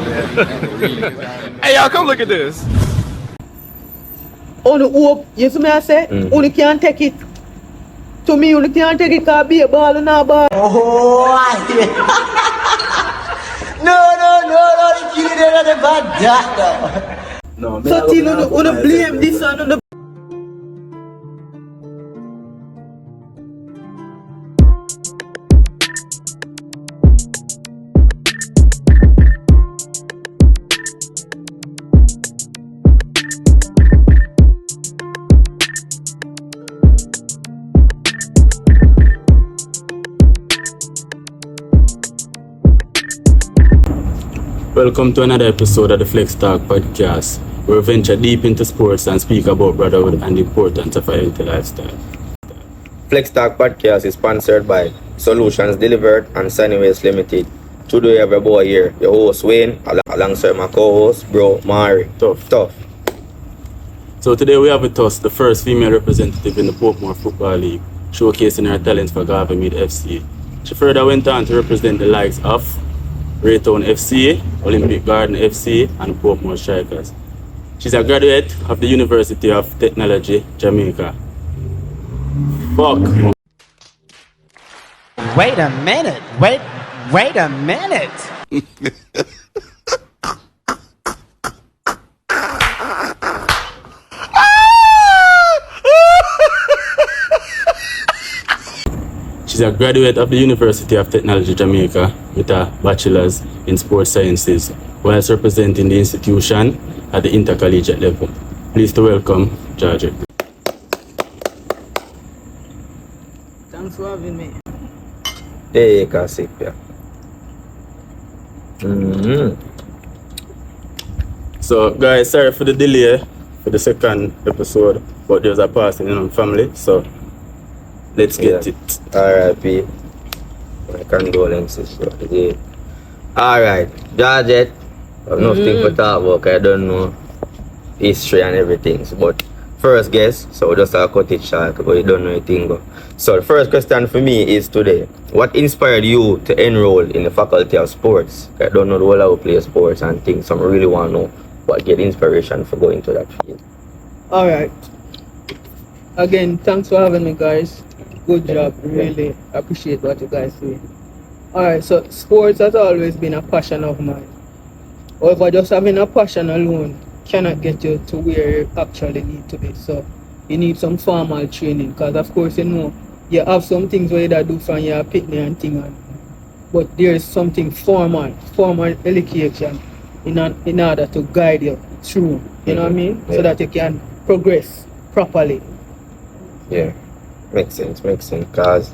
Hey, y'all, come look at this. On the hope, you see me I say? Only can't take it. To me, only can't take it because be a ball and a ball. Oh, no, the kid is not a bad doctor. No, So till on the blame this one on the Welcome to another episode of the Flexxx Talkk Podcast, where we venture deep into sports and speak about brotherhood and the importance of a healthy lifestyle. Flexxx Talkk Podcast is sponsored by Solutions Delivered and Sunnyways Limited. Today we have a boy here, your host Wayne, alongside my co-host, bro, Mari. Tough. So today we have with us the first female representative in the Portmore Football League, showcasing her talents for Garvey FC. She further went on to represent the likes of Raytown FC, Olympic Garden FC, and Portmore Strikers. She's a graduate of the University of Technology, Jamaica. Fuck. Wait a minute. Wait a minute. She's a graduate of the University of Technology, Jamaica, with a bachelor's in sports sciences, whilst representing the institution at the intercollegiate level. Pleased to welcome Georgia. Thanks for having me. Hey, Kasip, yeah. So, guys, sorry for the delay for the second episode, but there's a passing in our family, so let's get it. R.I.P. My condolences, bro. Alright, Georgette. I have nothing to talk about 'cause I don't know history and everything. But first guess, so just I'll cut it short because you don't know anything. So the first question for me is today, what inspired you to enroll in the Faculty of Sports? I don't know the whole how to play sports and things, so I really want to know what get inspiration for going to that field. Alright. Again, thanks for having me, guys. Good job, really appreciate what you guys do. Alright, so sports has always been a passion of mine. However, just having a passion alone cannot get you to where you actually need to be. So you need some formal training, because of course you know you have some things where you do from your pitney and thing, but there is something formal education in order to guide you through, you know what I mean? So that you can progress properly. Yeah, makes sense, because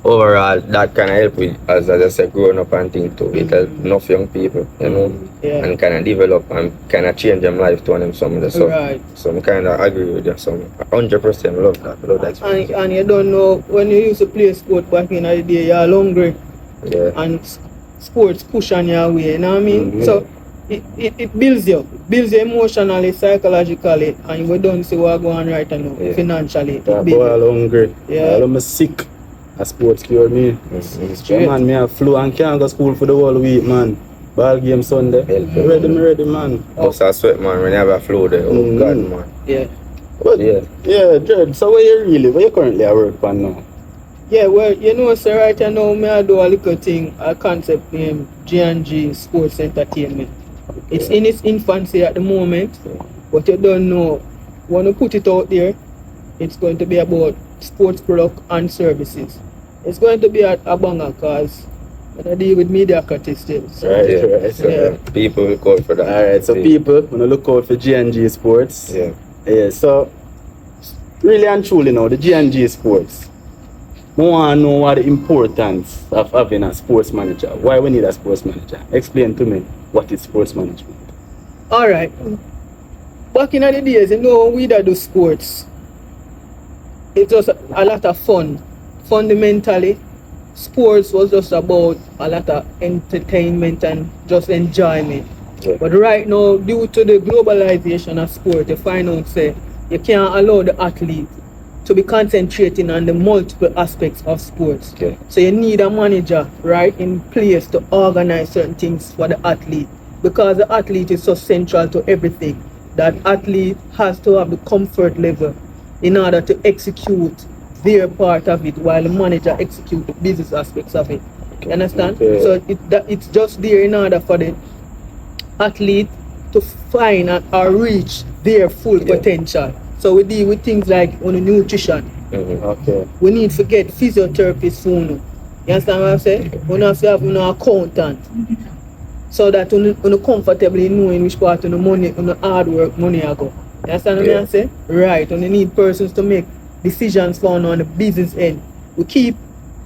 overall that can help with, as I said, growing up and things too. It helps enough young people, you know, and kind of develop and kind of change them life to them some of the stuff. Right. So I kind of agree with you, so 100% love that. And you don't know, when you used to play sport back in the day, you're hungry, and sports push on your way, you know what I mean? So it builds you emotionally, psychologically, and you don't see what's going on right now, financially. I'm hungry. I'm sick. A sports cure me. Man, me have flu and can't go to school for the whole week, man. Ball game Sunday. Ready, man. Also, I sweat, man, when you have a flu there. Oh, God, man. Yeah. But, Jed, so where you currently at work on now? Yeah, well, you know, sir, right now, I do a little thing, a concept named G&G Sports Entertainment. It's in its infancy at the moment, but you don't know. When you put it out there, it's going to be about sports product and services. It's going to be a banger, because I deal with mediocrity still. So, Right. So people will call for that. Alright, so people wanna look out for G&G Sports. Yeah, so really and truly now, the G&G Sports. I want to know what the importance of having a sports manager. Why we need a sports manager? Explain to me what is sports management. Alright. Back in the days, you know, we that do sports, it was a lot of fun. Fundamentally, sports was just about a lot of entertainment and just enjoyment. But right now, due to the globalization of sport, you find out say you can't allow the athlete to be concentrating on the multiple aspects of sports. So you need a manager right in place to organize certain things for the athlete because the athlete is so central to everything, that athlete has to have the comfort level in order to execute their part of it while the manager execute the business aspects of it. You understand? Okay. So it's just there in order for the athlete to find or reach their full potential. So we deal with things like on the nutrition. Okay. We need to get physiotherapists soon. You understand what I'm saying? We have to have an accountant. So that you comfortably knowing which part of the money, on the hard work money I go. You understand what I'm saying? Right. And you need persons to make decisions for on the business end. We keep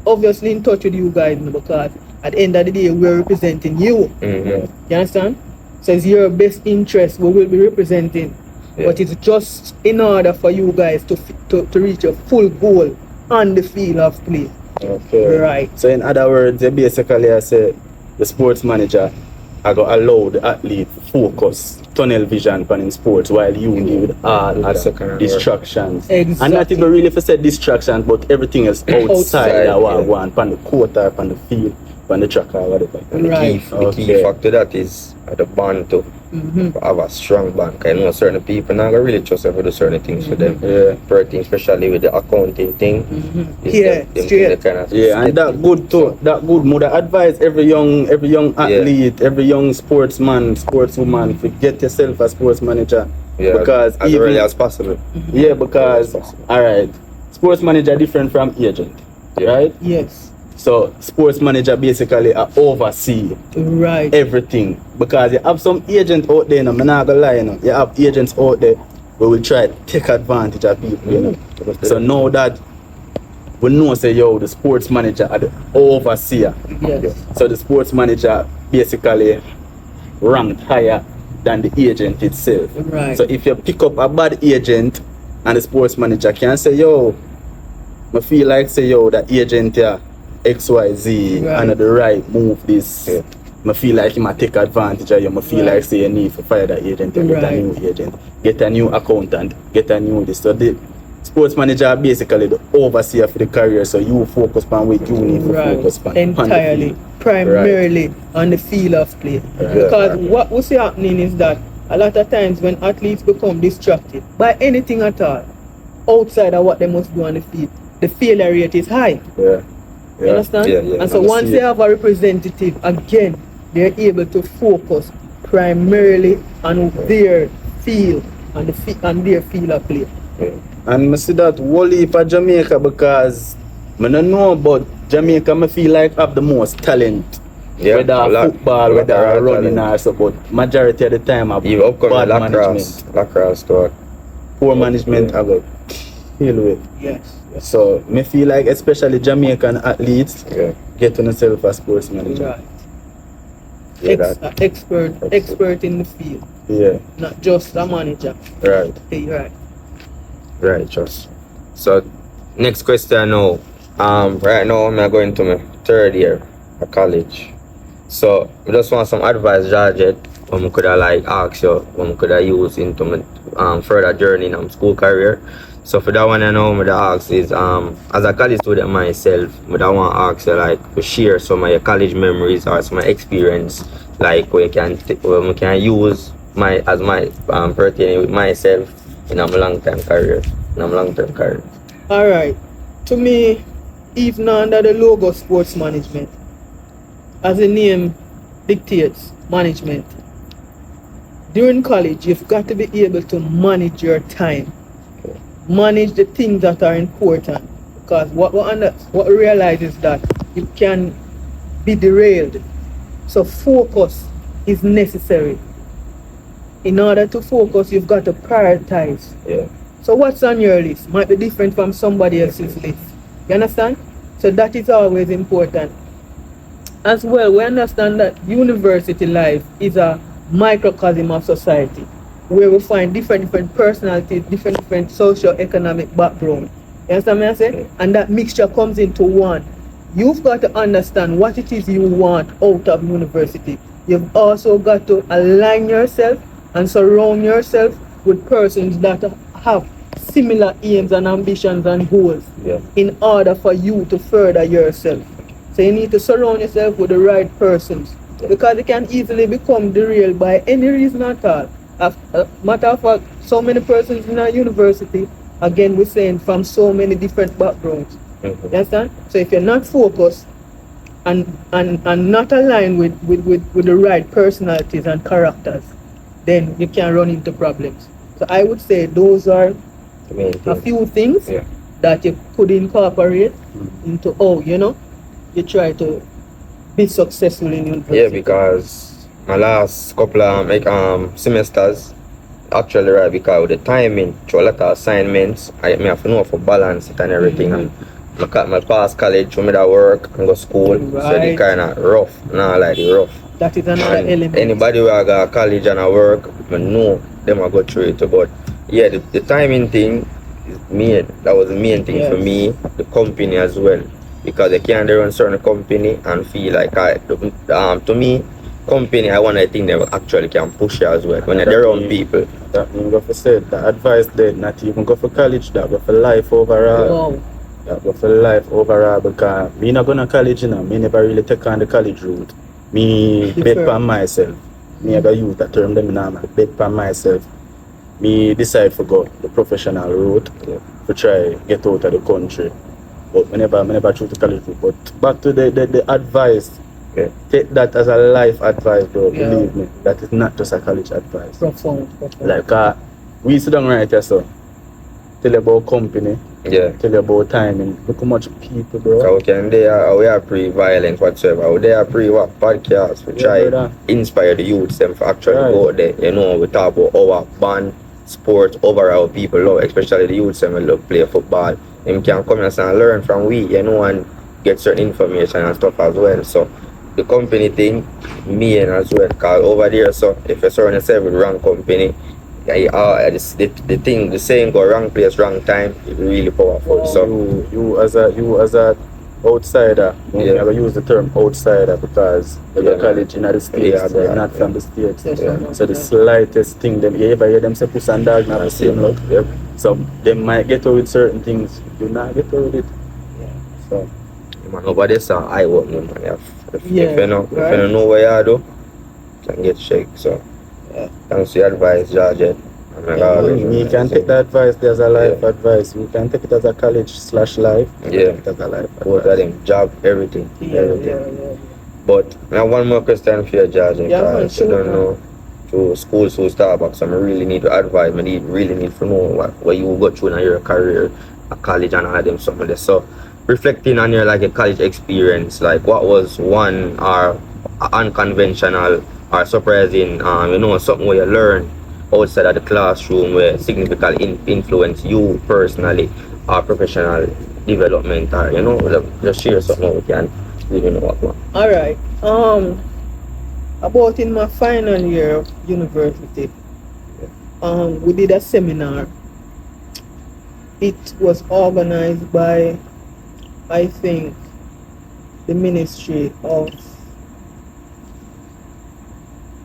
obviously in touch with you guys because at the end of the day we're representing you. You understand? So it's your best interest we will be representing. But it's just in order for you guys to reach a full goal on the field of play. Okay. Right. So in other words, you basically I say the sports manager I got allow the athlete to focus tunnel vision on in sports while you deal with all distractions. Exactly. And not even really for say distractions, but everything else outside that what I want, on the court or on the field, on the track or whatever. And the key factor that is the bond to have a strong bond. Cause you know certain people not gonna really trust for do certain things for them. Thing, especially with the accounting thing. And that good too. That good mother advise every young athlete, every young sportsman, sportswoman to get yourself a sports manager. Because as early as possible. Because alright, sports manager different from agent. Right? Yes. So sports manager basically oversee everything. Because you have some agent out there, I'm not gonna lie, you have agents out there who will try to take advantage of people, So now that we know say the sports manager are the overseer. So the sports manager basically ranked higher than the agent itself. So if you pick up a bad agent and the sports manager can say, I feel like say that agent here XYZ and the right move this. I feel like you might take advantage of you. I feel like say you need to fire that agent and get a new agent, get a new accountant, get a new this. So the sports manager basically the overseer for the career, so you focus on what you need to focus on. Entirely, primarily on the field of play. Because what we see happening is that a lot of times when athletes become distracted by anything at all outside of what they must do on the field, the failure rate is high. You understand? And so once they have a representative, again, they're able to focus primarily on their field and their field of play. And I see that wholly for Jamaica because I don't know about Jamaica, I feel like have the most talent. Whether football, whether running or so, but majority of the time have bad management. Lacrosse too. Poor management have a kill with. Yes. So I feel like especially Jamaican athletes get to themselves a sports manager. Expert in the field. Not just a manager. Right, just. So next question now. Right now I'm going to my third year of college. So I just want some advice, George, what I could have asked you, what I could have used into my further journey in my school career. So for that one I know what I ask is as a college student myself, what I want to ask you to share some of your college memories or some experience where you can use my pertaining with myself in a long-term career. Alright. To me, even under the logo sports management, as the name dictates, management, during college you've got to be able to manage your time. Manage the things that are important, because what we realize is that you can be derailed. So focus is necessary. In order to focus, you've got to prioritize. So what's on your list might be different from somebody else's list. You understand? So that is always important. As well, we understand that university life is a microcosm of society, where we find different personalities, different socio-economic background. You understand what I say? And that mixture comes into one. You've got to understand what it is you want out of university. You've also got to align yourself and surround yourself with persons that have similar aims and ambitions and goals in order for you to further yourself. So you need to surround yourself with the right persons because it can easily become derailed by any reason at all. Matter of fact, so many persons in our university, again we're saying from so many different backgrounds. You understand? So if you're not focused and not aligned with the right personalities and characters, then you can run into problems. So I would say those are a few things that you could incorporate into you try to be successful in university. Yeah, because my last couple of semesters actually right because with the timing, through a lot of assignments, I have to know for balance it and everything. And my past college, when I work and go school, so they kind of rough. Nah, like the rough. That is another element. Anybody who I got college and I work, I know them I go through it. But yeah, the timing thing is main. That was the main thing for me. The company as well, because they can't run certain company and feel like to me, company I want to think they actually can push you as well when they're around people. That means go for said the advice there, not even go for college, that go for life overall. Wow. That go for life overall, because me not going to college, me never really take on the college route. Me bet on myself. Me ever use that term them now, bet on myself. Me decide to go the professional route to try get out of the country. But I never choose the college route. But back to the advice. Take that as a life advice, bro. Believe me, that is not just a college advice. Profound. Like we sit down right here, so tell you about company, tell you about timing. Look how much people, bro. So we are pre-violence whatsoever. We are pre-what podcast. We try inspire the youths them for actually go out there. You know, we talk about our band, sports, overall people love, especially the youths them love play football. Them can come and learn from we, you know, and get certain information and stuff as well. So the company thing, me and as well, cause over there, so if you surround yourself with wrong company, the thing, the saying go wrong place, wrong time, it's really powerful. So you as a outsider, you never use the term outsider because you're college in the States, they're not from the States. So the slightest thing, you ever hear them say puss and dog not the same look. So they might get away with certain things, you not get away with it. So nobody's an eye opening, man. If you don't know what you do, you can get checked. So thanks for your advice, George. You can take the advice as a life advice. You can take it as a college/life. Take it as a life. Both of them, job, everything. But now one more question for you, George. Because I don't know to schools who Starbucks, I really need to advise. I really need to know what you go through in your career, at college and all of them something like that. So reflecting on your a college experience, like what was one or unconventional or surprising, something where you learn outside of the classroom where significantly influence you personally or professional development, or just share something we can know what one. Alright. About in my final year of university, we did a seminar. It was organized by, I think, the Ministry of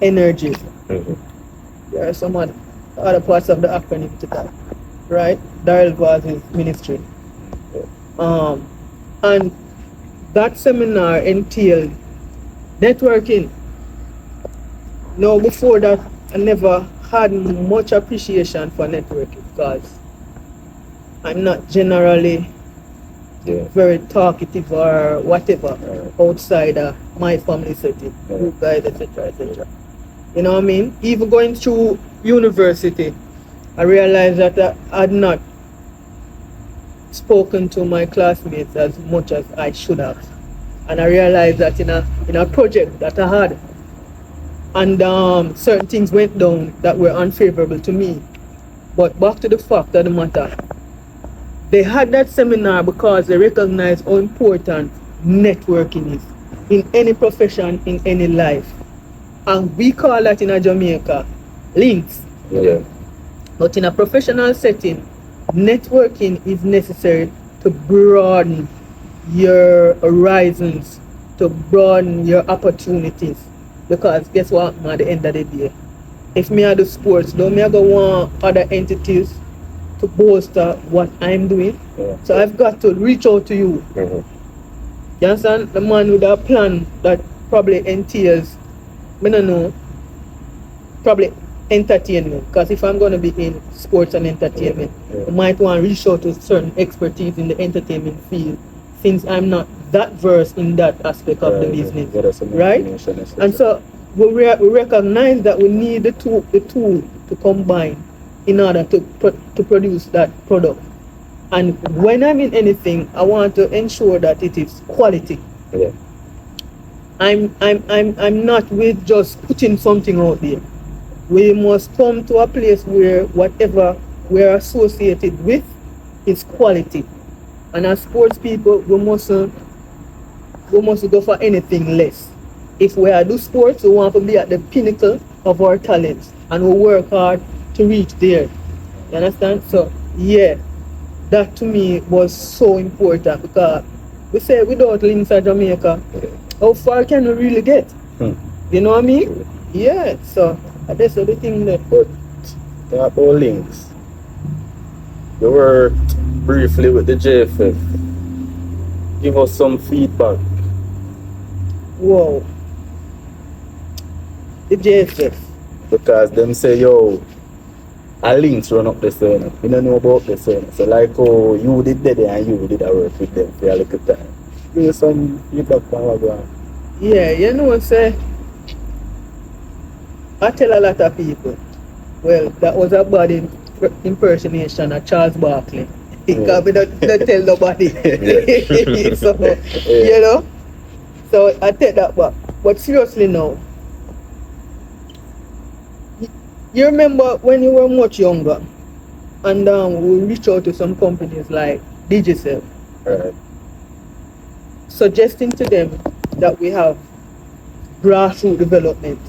Energy. There are some other parts of the acronym to that, right? Daryl Vaz's ministry. And that seminar entailed networking. Now, before that, I never had much appreciation for networking because I'm not generally very talkative or whatever outside my family setting, group guys, etc., etc. You know what I mean? Even going through university, I realized that I had not spoken to my classmates as much as I should have. And I realized that in a project that I had, and certain things went down that were unfavorable to me. But back to the fact of the matter, they had that seminar because they recognized how important networking is in any profession, in any life. And we call that in Jamaica links. But in a professional setting, networking is necessary to broaden your horizons, to broaden your opportunities. Because guess what, at the end of the day, if me I do sports, don't me I go want other entities to bolster what I'm doing. So I've got to reach out to you. You understand? The man with a plan that probably entails I don't know, probably entertainment. Because if I'm going to be in sports and entertainment, I might want to reach out to certain expertise in the entertainment field, since I'm not that versed in that aspect of the business, right? And so we recognize that we need the tool to combine in order to produce that product. And when I'm in anything, I want to ensure that it is quality. Yeah. I'm not with just putting something out there. We must come to a place where whatever we're associated with is quality. And as sports people, we mustn't go for anything less. If we are do sports, we want to be at the pinnacle of our talents, and we work hard to reach there. You understand? So yeah, that to me was so important, because we say without links at Jamaica, how far can we really get? You know what I mean? Yeah, so that's the thing that. But talk about links. You worked briefly with the JFF. Give us some feedback. Whoa. The JFF. Because them say, yo, a links run up the scene. We don't know about the scene. So like how you did that and you did a work with them for a little time. Give us some feedback from our ground. Yeah, you know what say? I tell a lot of people, well, that was a bad impersonation of Charles Barkley. Because we don't tell nobody. So, you know? So I take that back. But seriously now, you remember when you were much younger, and we reach out to some companies like Digicel, suggesting to them that we have grassroots development,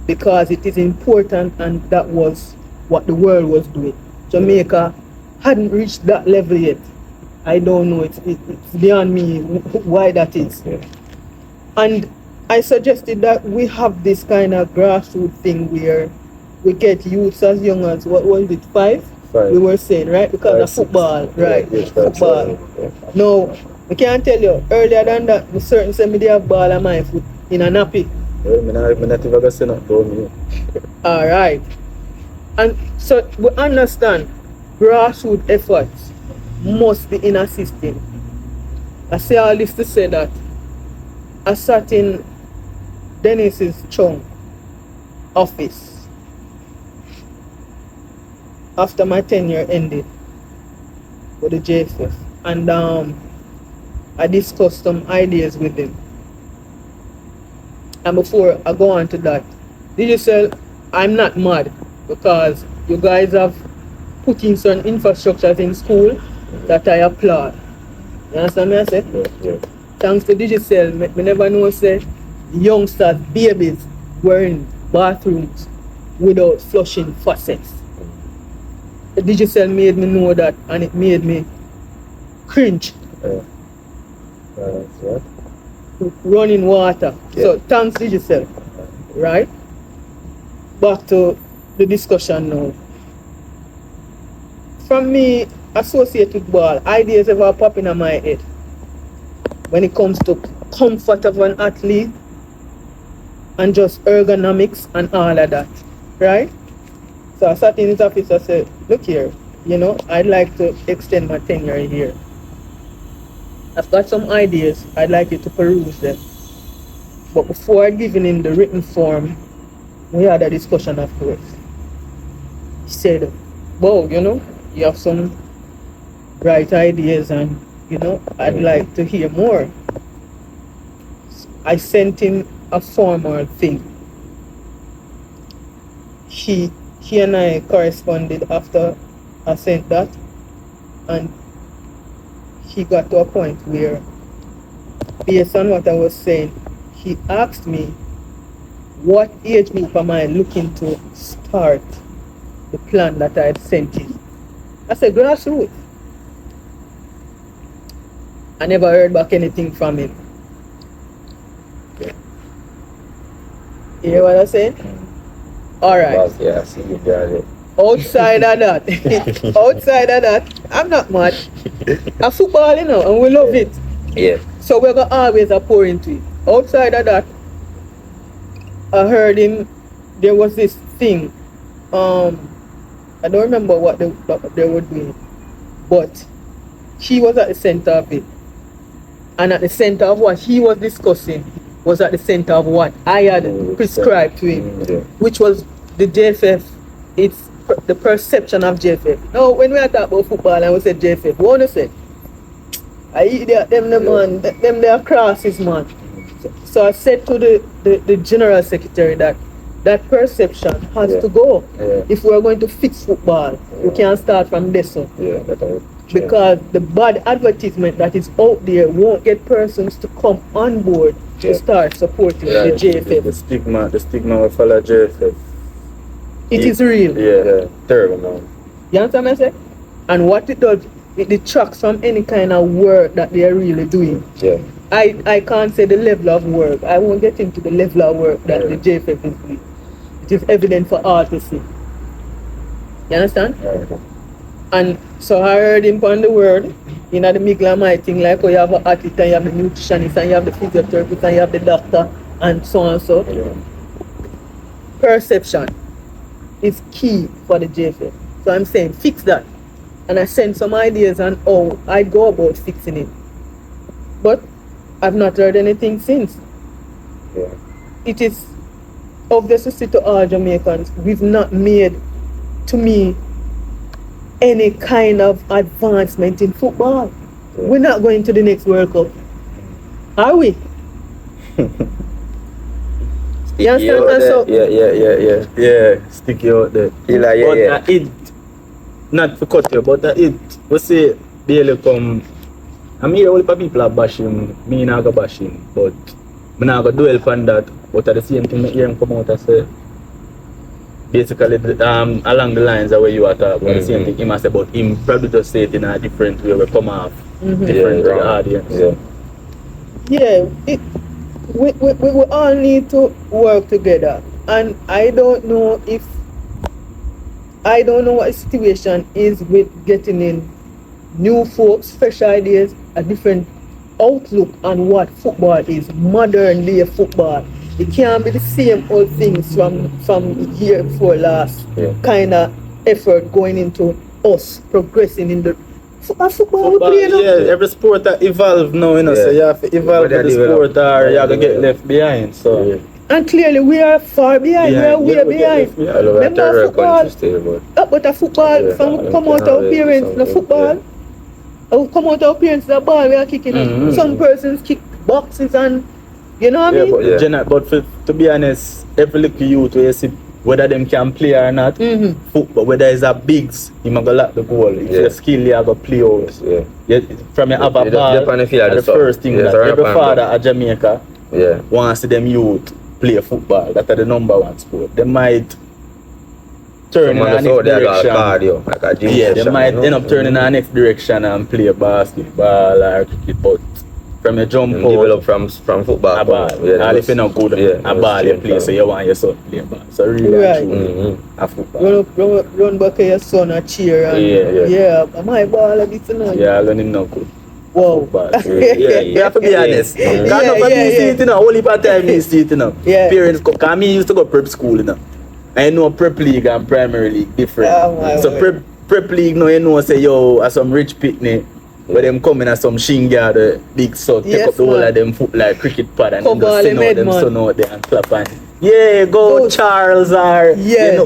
because it is important, and that was what the world was doing. Jamaica hadn't reached that level yet. I don't know, it's beyond me why that is. And I suggested that we have this kind of grassroots thing where we get youths as young as, what was it, 5? We were saying, right? Because of football, right? Football. No, I can't tell you, earlier than that, we certain say me they have ball on my foot in a nappy. Alright. And so we understand grassroots efforts must be in a system. I say all this to say that I sat in Dennis's Chung office after my tenure ended with the JFF, and I discussed some ideas with him. And before I go on to that, Digicel, I'm not mad, because you guys have put in certain infrastructures in school that I applaud. You understand me I say? Yeah. Thanks to Digicel, me never know say youngsters, babies were in bathrooms without flushing faucets. The Digicel made me know that, and it made me cringe. Running water. Yeah. So thanks Digicel. Right? Back to the discussion now. From me, associated ball, ideas ever pop in my head when it comes to comfort of an athlete and just ergonomics and all of that, right? So I sat in his office, I said, look here, you know, I'd like to extend my tenure here. I've got some ideas, I'd like you to peruse them. But before giving in the written form, we had a discussion afterwards. He said, whoa, you know, you have some bright ideas, and you know, I'd like to hear more. I sent him a formal thing. He and I corresponded after I sent that, and he got to a point where, based on what I was saying, he asked me, what age group am I looking to start the plan that I had sent him? I said, grassroots. I never heard back anything from him. You hear what I said? Alright. Yeah, I see you got it. Outside of that, I'm not mad. A football, you know, and we love it. Yeah. So we're gonna always pour into it. Outside of that, I heard him. There was this thing. I don't remember what they were doing, but he was at the center of it, and at the center of what he was discussing was at the center of what I had prescribed to him, which was the JFF. It's the perception of JFF. Now, when we are talking about football and we say JFF, what do you say? I idiot them the man, them they are crosses, man. So I said to the general secretary that perception has to go. If we are going to fix football, we can't start from this one. Because the bad advertisement that is out there won't get persons to come on board to start supporting the JFF. The stigma will follow JFF. It is real. Yeah, terrible man. You understand what I say? And what it does, it detracts from any kind of work that they are really doing. Yeah. I can't say the level of work. I won't get into the level of work that the JFF is doing. It is evident for all to see. You understand? And so I heard him on the word, in the middle of my thing, like you have an athlete and you have the nutritionist and you have the physiotherapist and you have the doctor and so on and so. Perception is key for the JFF. So I'm saying fix that. And I sent some ideas on how I go about fixing it. But I've not heard anything since. It is obviously to all Jamaicans, we've not made, to me, any kind of advancement in football. We're not going to the next World Cup. Are we? You understand? Yeah, sticky out there. It, not to cut you, but it, we say, barely come. I mean, all the people are bashing, me not go bashing, but I not go dwell on that. But at the same time, I hear him come out and say, basically, along the lines of where you are talking, the same thing he must say, but him probably just say it in a different way, we come off different to the audience. We all need to work together, and I don't know what the situation is with getting in new folks, fresh ideas, a different outlook on what football is, modern day football. It can't be the same old things from the year before last kind of effort going into us progressing in the football we play now. Every sport that evolve now, so you have to evolve with the sport or you're going to get left behind. So. And clearly we are far behind, we are way behind. Remember football, but a football come out our parents, the football, come out our parents, the ball we are kicking. Some persons kick boxes and, you know what I mean? But to be honest, every little youth where you see whether them can play or not, football, whether it's a bigs, you might go lock the goal. If you're skilled, you go play out. From your have a ball, the first thing that every father at Jamaica wants to see them youth play football. That's the number one sport. They might turn in the next direction. They might end up turning in the next direction and play basketball or cricket, but from a jump develop from football. A ball. And if you're not good, a ball you play, so you want your son to play a ball. So really a football. Run back to your son a cheer and my ball a bit tonight. Yeah, I learn him not good. Wow. You have to be honest. Because nobody see it, only part time me see it, Parents, because me used to go prep school, I know prep league and primary league different. Prep league, say, yo, as some rich picnic, where them coming as some shinga, the big son, take up the whole of them foot like cricket pad and then just send out them son out there and clap and go Charles or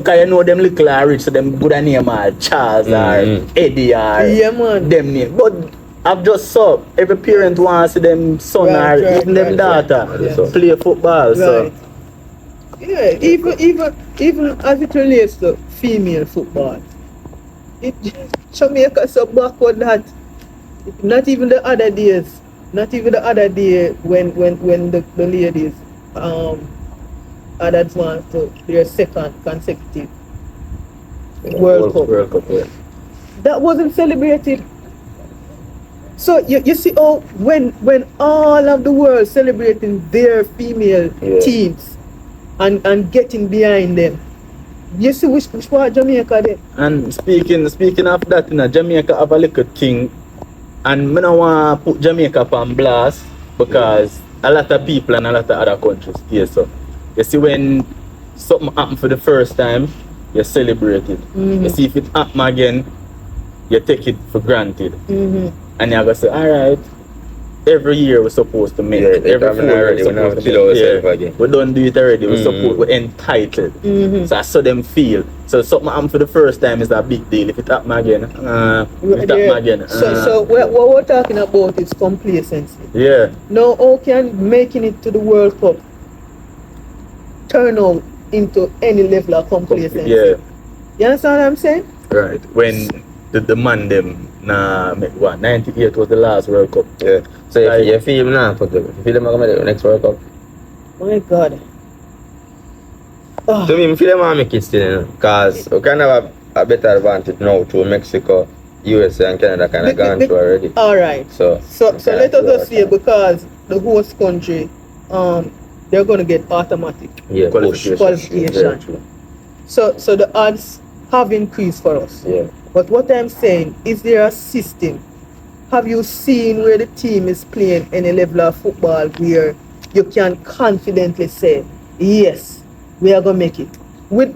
cause you know them little are rich, so them good name are Charles or Eddie or them name. But I've just saw every parent wants to see them son or even them daughter play football. So even as it relates to female football, Jamaica so backward that not even the other day when the ladies had advanced to their second consecutive World Cup. That wasn't celebrated. So you see when all of the world celebrating their female teams and getting behind them, you see which part Jamaica did. And speaking of that, Jamaica have a little thing. And I don't want to put Jamaica on blast because a lot of people and a lot of other countries stay so. You see when something happen for the first time, you celebrate it. You see if it happen again, you take it for granted. And you're gonna say, alright, every year we're supposed to make it. Every 4 years we're supposed to make it. We don't do it already, we're entitled. So I saw them feel. So something happen for the first time is a big deal. If it happen again, So what we're talking about is complacency. Yeah. Now how can making it to the World Cup turn out into any level of complacency? Yeah. You understand what I'm saying? Right. When the man them 98 was the last World Cup. Yeah. So if you feel now, you feel them are going to make the next World Cup? My God. To me, I feel them are make it still, because we can have a better advantage now to Mexico, USA and Canada kind of gone through already. Alright. So let us just say, because the host country, they're going to get automatic qualification. So the odds have increased for us. Yeah. But what I'm saying, is there a system? Have you seen where the team is playing any level of football where you can confidently say, yes, we are going to make it? We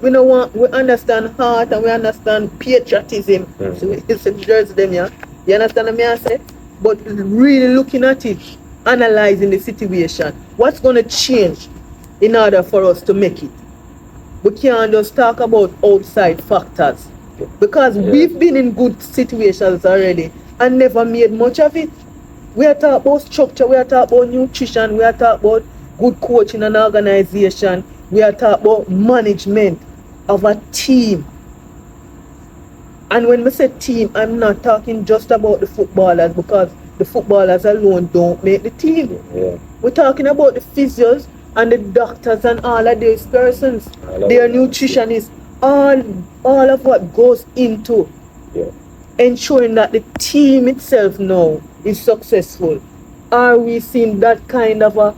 understand heart and we understand patriotism. So it's a jersey them, yeah? You understand what I say? But really looking at it, analyzing the situation, what's going to change in order for us to make it? We can't just talk about outside factors, because we've been in good situations already and never made much of it. We are talking about structure, we are talking about nutrition, we are talking about good coaching and organization, we are talking about management of a team. And when we say team, I'm not talking just about the footballers, because the footballers alone don't make the team. Yeah. We're talking about the physios and the doctors and all of these persons, their nutritionists, all of what goes into ensuring that the team itself now is successful. Are we seeing that kind of a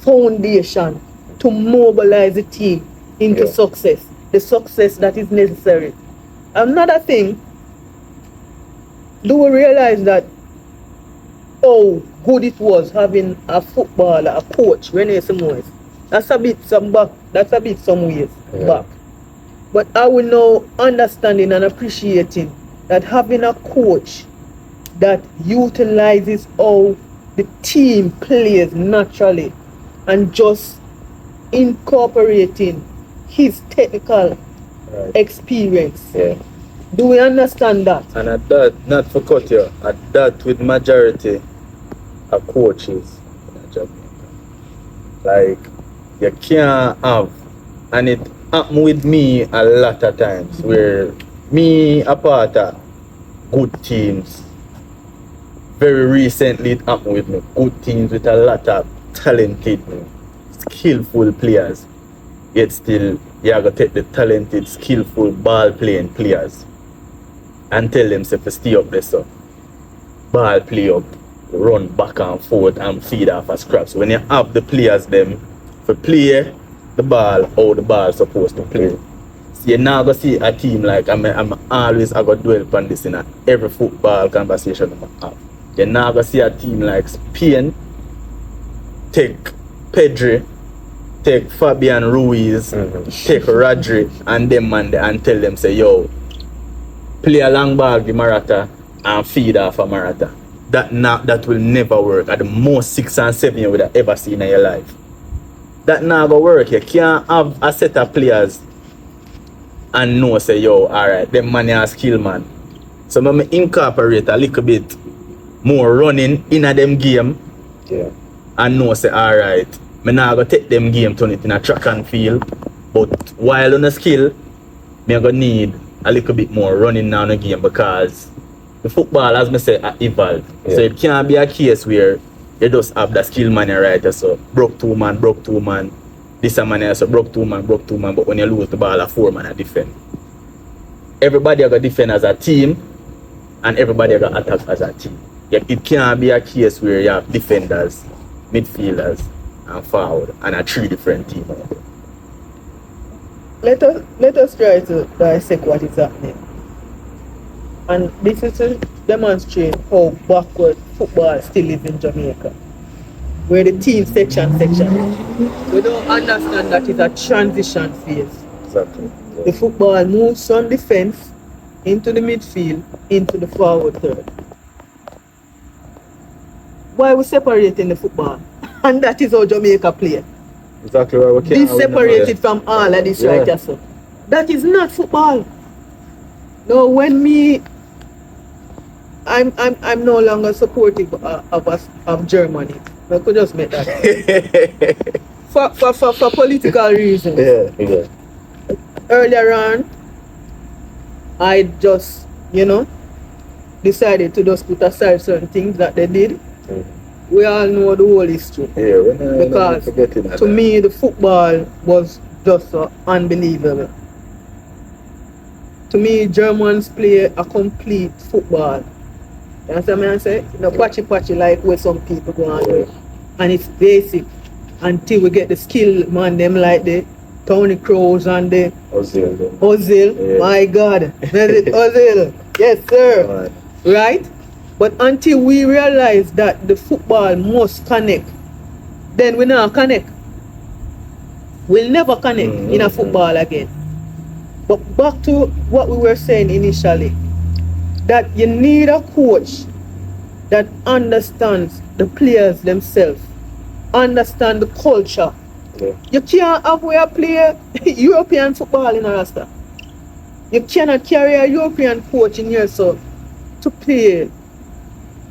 foundation to mobilize the team into success, the success that is necessary? Another thing, do we realize that how good it was having a footballer, a coach, Rene Simoes? That's a bit some ways back. But I will now understanding and appreciating that having a coach that utilizes how the team plays naturally and just incorporating his technical experience. Yeah. Do we understand that? And at that, not for cut you, at that with majority of coaches in Jamaica. Like, you can't have, and it happened with me a lot of times, where me a part of good teams. Very recently it happened with me, good teams with a lot of talented, skillful players. Yet still, you have to take the talented, skillful, ball-playing players and tell them to stay up there, so ball play up, run back and forth and feed off of scraps. When you have the players them to play the ball how the ball supposed to play. So you're not going to see a team like, I'm always going to dwell on this in every football conversation I have. You're not going to see a team like Spain take Pedri, take Fabian Ruiz, take Rodri and them and tell them, say, yo, play a long ball with Morata and feed off of Morata. That will never work. At the most 6 and 7 you would have ever seen in your life. That not gonna work. You can't have a set of players and know, say, yo, alright, them man are skill man. So I'm incorporate a little bit more running in a them game. Yeah. And know, say, alright, I'm not gonna take them game, turn it in a track and field. But while on the skill, I'm gonna need a little bit more running down the game, because the football, as I say, evolve. Yeah. So it can't be a case where you just have the skill man right, so broke two man, this a man so broke two man, but when you lose the ball, a 4 man defend. Everybody are gonna defend as a team, and everybody are gonna attack as a team. It can't be a case where you have defenders, midfielders, and forward, and a 3 different teams. Let us try to dissect what is happening. And this is to demonstrate how backward football still is in Jamaica. where the team section. We don't understand that it's a transition phase. Exactly. The football moves from defense into the midfield, into the forward third. Why we separating the football? And that is how Jamaica play. Exactly why we can't Be separated from all of this right here, so. That is not football. No, when I'm no longer supportive of Germany. I could just make that for political reasons. Yeah. Earlier on, I just, decided to just put aside certain things that they did. We all know the whole history. Yeah, because to me, the football was just unbelievable. To me, Germans play a complete football. You understand what I say? Patchy like where some people go on with. And it's basic until we get the skill man, them like the Tony Kroos and the Ozil. Yeah. My God. Ozil. Yes, sir. Right? But until we realize that the football must connect, then we not connect. We'll never connect in a football again. But back to what we were saying initially, that you need a coach that understands the players themselves, understand the culture. Yeah. You can't have where play European football in a roster. You cannot carry a European coach in here so to play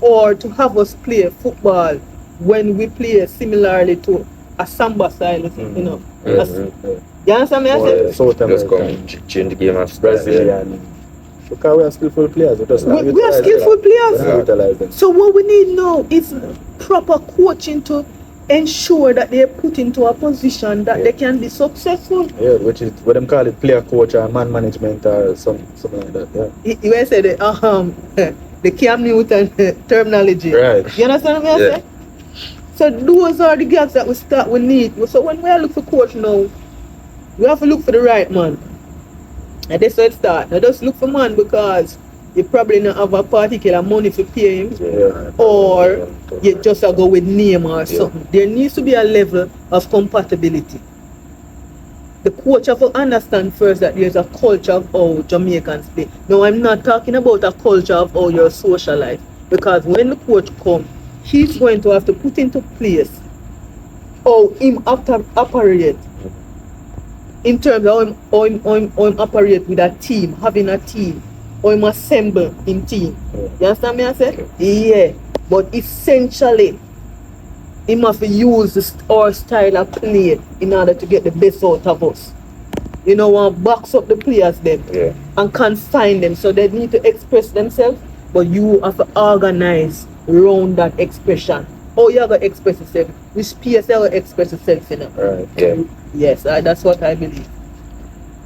or to have us play football when we play similarly to a samba style, You understand me? Just come change the game of Brazilian. Because we are skillful players. We are skillful players. So what we need now is proper coaching to ensure that they are put into a position that they can be successful. Yeah, which is what them call it, player coach or man management or something like that. Yeah. You say the Cam Newton terminology. Right. You understand what I say? So those are the gaps that we need. So when we look for coach now, we have to look for the right man. And that's where it starts. Now just look for man because you probably not have a particular money to pay him, or you just go with name or something. There needs to be a level of compatibility. The coach have to understand first that there's a culture of how Jamaicans play. Now I'm not talking about a culture of how your social life, because when the coach comes, he's going to have to put into place how him operate in terms of how him operate with a team, having a team, or him assemble in team. You understand me I say? Yeah. But essentially, he must use our style of play in order to get the best out of us. Want to box up the players them and confine them so they need to express themselves, but you have to organize around that expression. How you going to express yourself? Which space you going to express yourself in? Right, yeah. Yes, that's what I believe.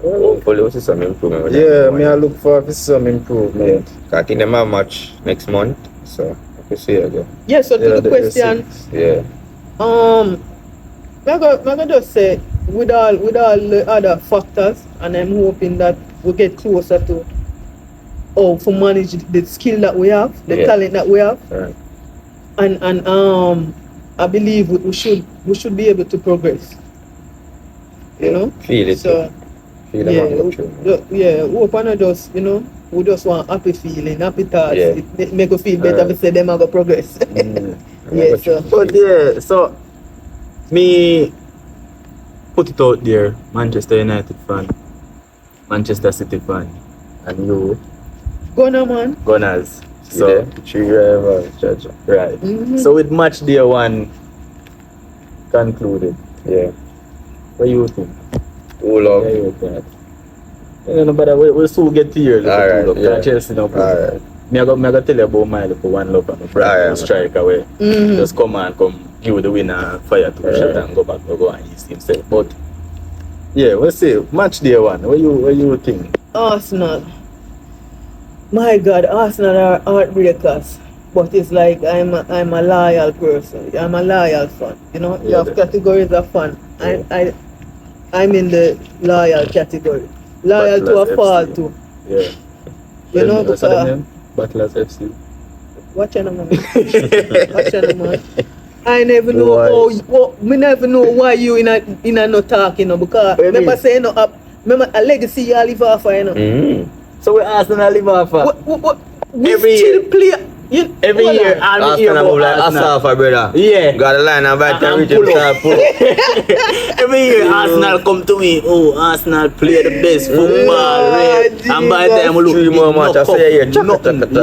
Hopefully we'll see some improvement. I look for some improvement. I think they have a match next month, so I can see it again. Yeah, so to the question, I'm gonna just say with all the other factors, and I'm hoping that we get closer to for manage the skill that we have, the talent that we have. Right. And I believe we should be able to progress. Feel it. So hope and just we just want happy feeling, happy thoughts. It make us feel better. We say them are gonna progress. So me put it out there, Manchester United fan, Manchester City fan, and you Gunner man. Gunners. So judge. Right. So with match day 1 concluded. What do you think? Too long. But we'll soon get to here. Alright. Chelsea no problem. Me I go tell you about my little one love and my friend strike away. Just come give the winner fire to shot and go back go and ease himself. But we'll see. Match day 1. What you think? Arsenal. My God, Arsenal are heartbreakers. But it's like I'm a loyal person. I'm a loyal fan. You have categories of fan. I'm in the loyal category. Loyal to a fault too. Yeah. Because Battlers FC. Watch out, man. Watch out, man. I never know me never know why you in a no talk, you know, because remember saying no up. Remember a legacy you live off, you know. So we Arsenal live off. What? We Every still play. Every year, Arsenal move like Arsenal, brother. Yeah. Got a line and back and pull pull. Every year, Arsenal come to me. Oh, Arsenal play the best football. And by the time we look, 3 more matches. I say,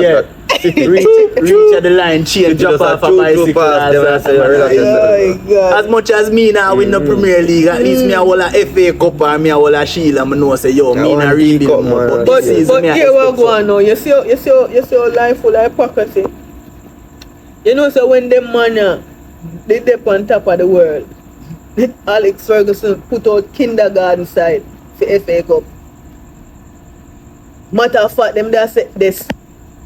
yeah. Reach at the line, change, drop off a bicycle. As much as me now win the Premier League, at least me a hold a FA Cup or me a hold a Shield and I know say yo, me na really. But here we go on now. You see how life full of hypocrisy. You know, so when them man they dip on top of the world, Alex Ferguson put out kindergarten side for FA Cup. Matter of fact, them that say this.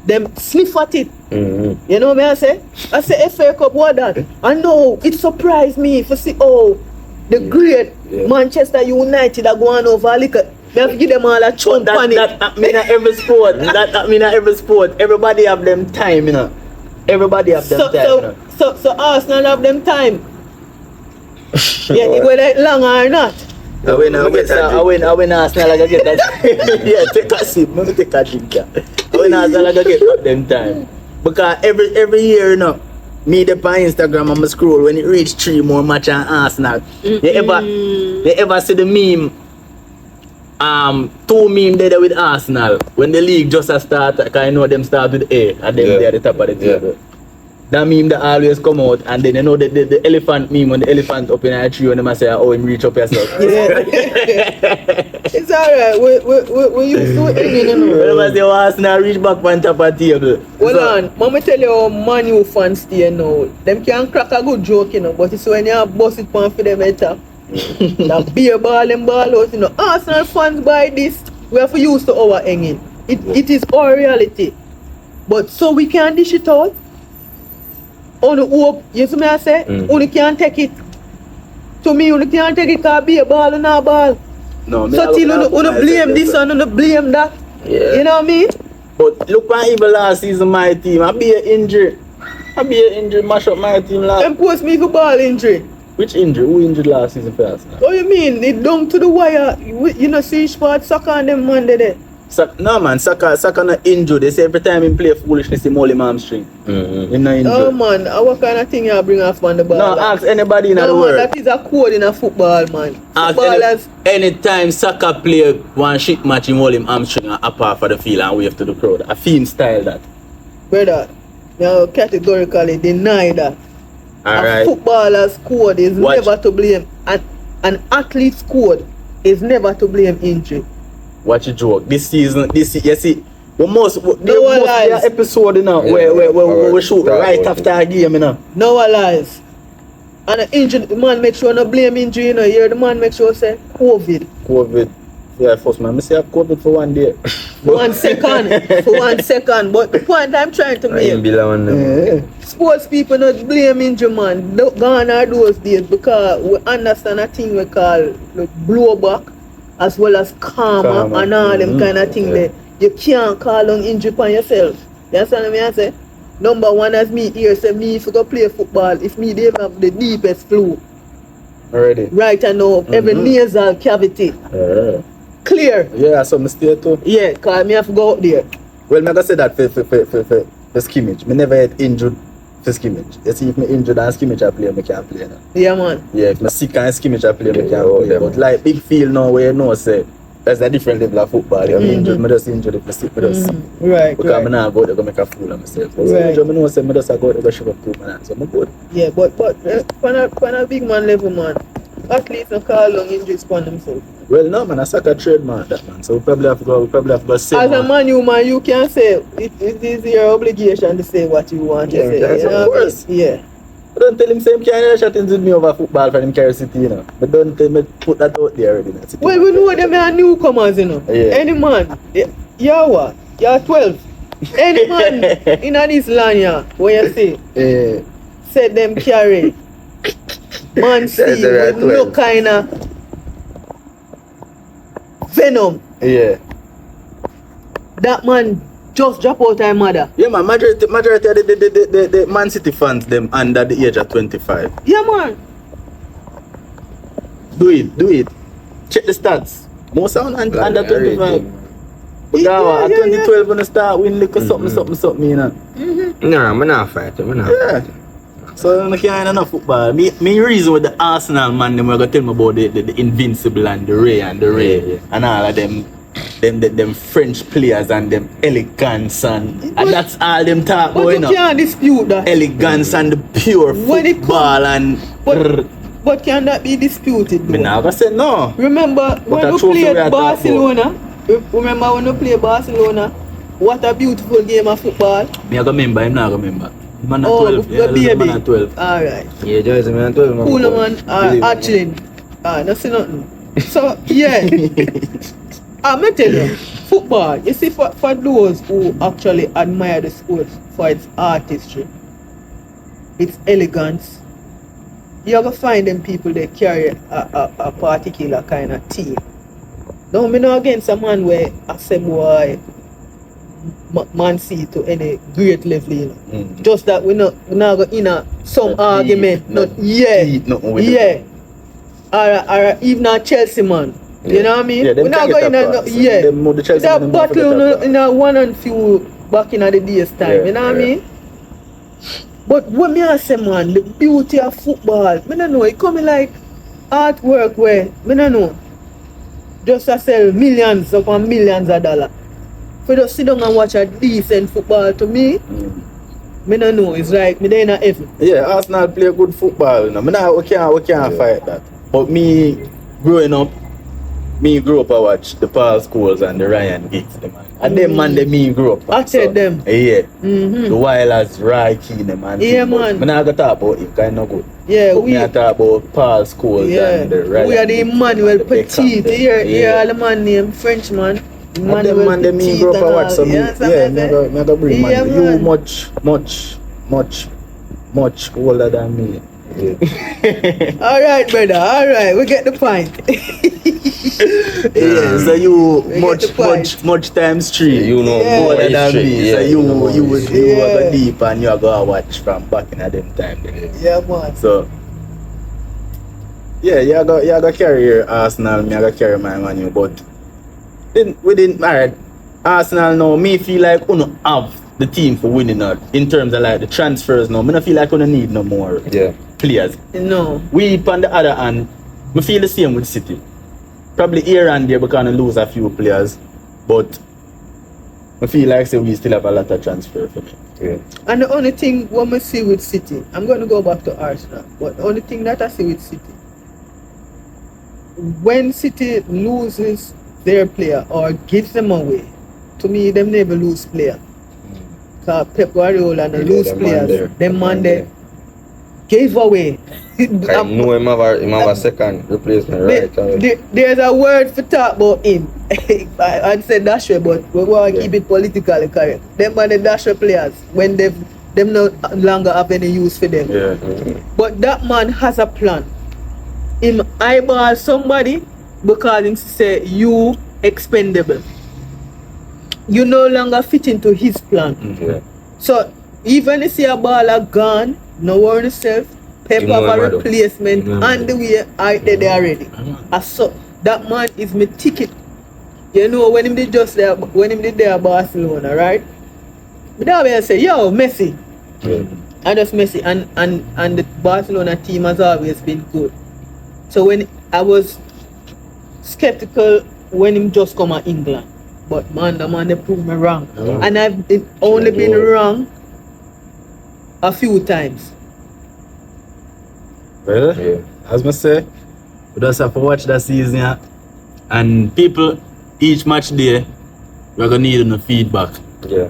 Them sniff at it. You know what I say? I say FA Cup, what that? I know, it surprised me for see the great Manchester United are going over they have to give them all a chunk on it. That mean every sport. that mean every sport. Everybody have them time, you know. Everybody have them time. So Arsenal have them time. Yeah, whether it's long or not. I win Arsenal, I get that. Yeah, take a sip, let me take a drink. I win Arsenal, I get them time. Because every year, you know, me the on Instagram, I'm scroll when it reach 3 more match on Arsenal. You ever see the meme? 2 meme there with Arsenal when the league just start. Because I know them start with A and then they're at the top of the table. That meme that always come out, and then you know the elephant meme when the elephant up in a tree and them say, oh, him reach up yourself. It's alright, we used to it, you know. Whenever they Arsenal reach back on top of the table. Hold on, let me tell you how Man U fans stay now. Them can crack a good joke, you know, but it's when you bust it for them at top. That beer ball and ball out, you know. Arsenal fans buy this, we have to use to our hanging. It is our reality. But so we can dish it out. Only hope, you see me I say? Only can't take it. To me, only can't take it because be a ball and a ball. No, so till only blame this and only blame that. Yeah. You know what I mean? But look at even last season my team. I be an injury, mash up my team last. And post me for ball injury. Which injury? Who injured last season for us now? What you mean? It down to the wire. You know, see sport soccer and them man there. No man, soccer not injured. They say every time he play foolishness, he mole him hamstring. Him not injured. Oh man, what kind of thing you bring off on the ball? No, ask anybody in the world. That is a code in a football, man. Ask anytime soccer player one shit match, he mole him hamstring and apart for the field and wave to the crowd. A fiend style that. Brother, now categorically deny that. Alright. A footballer's code is never to blame. An athlete's code is never to blame injury. Watch a joke. This season, you see, there must be an episode, you know, where we shoot right after a game, you know. No lies. And an injured man make sure no blame injury, you know. Here the man make sure say COVID. Yeah, first man, I say I have COVID for 1 day. For 1 second. For 1 second. But the point I'm trying to make, sports people not blame injury, man. Gone are those days because we understand a thing we call blowback as well as karma and all them kind of thing there. You can't call on injury on yourself. You understand what I say? Number one, as me here say, me if you go play football, if me they have the deepest flu. Already. Right and now, every nasal cavity. Clear. Yeah, so I stay too. Yeah, cause me have to go out there. Well, I say that for skimmage. Me never had injured for skimmage. You see, if me injured and skimmage I play, I can't play now. Yeah, man. Yeah, if me sick and skimmage I play, I can't play. But like big field now where you know say that's a different level of football. I'm injured, I just injured if I sick, I just right. Because I'm not go there to make a fool of myself. So right. I know say I just go there to shove up 2 man. So I'm good. Yeah, but on a big man level, man, at least no call long injuries upon themselves. Well, no man, I soccer trade man that man. So we probably have to go say. As a man, you can say it is your obligation to say what you want to say. That's of course. Yeah. But don't tell him same can't shot into me over football for him carry City, you know. But don't tell me put that out there already. Well, we know them are newcomers, you know. Yeah. Any man, you're what? You're 12. Any man in this land, yeah, when you see, said them carry Man City with no kind of venom. Yeah. That man just drop out their mother. Yeah, man, majority of the Man City fans, them under the age of 25. Yeah, man. Do it. Check the stats. Most are under 25. But Yeah, at 2012 when I start win like something, you know. No, I'm not fighting. Yeah. So I can't enough football. Me reason with the Arsenal man, them were gonna tell me about the Invincible and the Ray and and all of them French players and them elegance and that's all them talk about, But you you know. can't dispute that. Elegance and the pure When it football and But can that be disputed me though? now gonna say no. Remember when a we trophy we are played talking Barcelona? Remember when we played Barcelona? What a beautiful game of football. Me I remember, him not remember. Man at Oh, 12, the yeah, baby. man at 12. Alright. Yeah, just man, 12 man. Cool man, actually. No see nothing. So yeah. I'm tell you, football, you see for those who actually admire the sport for its artistry, its elegance, you're gonna find them people that carry a particular kind of team. No, me not against a man where I say boy man see to any great level, you know. Just that we not go in some argument, nothing with yeah. Or even a Chelsea man. You know what I mean? Yeah, we not go in the Chelsea that man, battle in a one and few back in the days time, Yeah, you know what I mean? But when me I say man, the beauty of football, me don't know, it coming like artwork where, me don't know, just to sell millions upon millions of dollars. For just sit down and watch a decent football to me, me don't know, it's like me there in a heaven. Yeah, Arsenal play good football, you know. We can't fight that. But me growing up, me grew up I watch the Paul Scholes and the Ryan Giggs, them man. And them man they me grew up. I said them. Yeah. Mm-hmm. The Wilders, Roy Keane, them man. Yeah, man. Me not gonna talk about him, kind of good. Yeah, But me I talk about Paul Scholes and the Ryan we are the Giggs Emmanuel and the Beckham, Petit. them. Here all the man named Frenchman. And them man they me grew up I watch, so me, me gonna bring Yeah, man. You man. much older than me. Yeah. Alright, brother, alright, we get the point. Yeah, so you We get the point. much times 3. You know Yeah. more Older than history. me. Yeah, So you know more you history. go deep and you go watch from back in them time. Yeah, man. So yeah, you go carry your Arsenal, me I go carry my Man U, but we didn't alright. Arsenal now, me feel like we don't have the team for winning out in terms of like the transfers now. Me don't feel like we don't need no more players. No. We on the other hand, we feel the same with City. Probably here and there because we lose a few players, but I feel like say we still have a lot of transfer for me. Yeah. And the only thing what I see with City, I'm going to go back to Arsenal, but the only thing that I see with City, when City loses their player or gives them away, to me, them never lose player. Because Pep Guardiola and the lose them players, man them man there gave away. I know him have a second replacement, right? There's a word for talk about him. I'd say Dasher, but we want to keep it politically correct. Them are the Dasher players when them no longer have any use for them. Yeah. But that man has a plan. Him eyeball somebody because him say you expendable. You no longer fit into his plan. Yeah. So even if you a baller gone, no worry yourself. Pep You know have a him, replacement You know on the way out there already. So that man is my ticket. You know when him did just there when him did there at Barcelona, right? But that way I say, yo, Messi. Yeah. And just Messi and the Barcelona team has always been good. So when I was skeptical when him just come to England. But man, the man they proved me wrong. Yeah. And I've only been wrong a few times. Well, Yeah. as I say, we just have to watch that season, yeah. And people, each match day, we're gonna need no feedback. Yeah.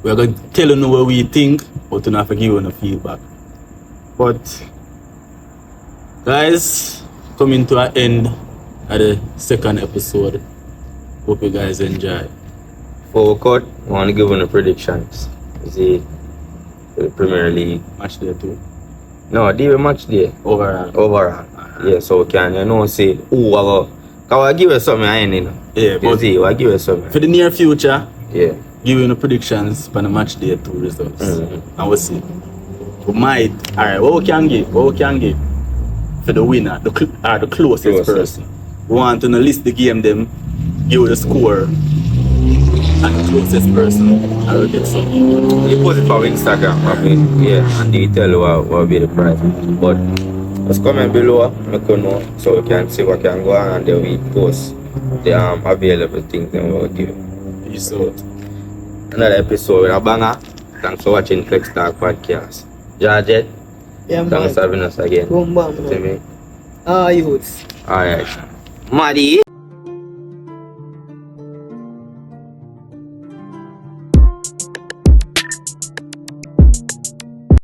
We're gonna tell you what we think, but we're not to give you no feedback. But guys, coming to an end of the second episode. Hope you guys enjoy. For we cut, I want to give you the predictions. See, the Premier League. Match day 2. No, the match day. Overall. Yeah, so can you know say who I go. Cause I give you something I ain't know. Yeah, You but see, I give you something. for the near future, Yeah. giving the predictions for the match day 2 results. Mm-hmm. And we'll see. We might, alright, what we can give for the winner, the closest person. We want to list the game them, give the score, and the closest person, I will get some. You post it for Instagram, and they tell you what will be the price. But just comment below, make you know, so you can see what can go on, and then we post the available things that we will give. Peace out. Another episode with a banger. Thanks for watching Flexxx Talkk Podcast. Jarjet, Yeah, man. thanks for having us again. Boom, bam, See man. me? Youths. Alright. Maddie.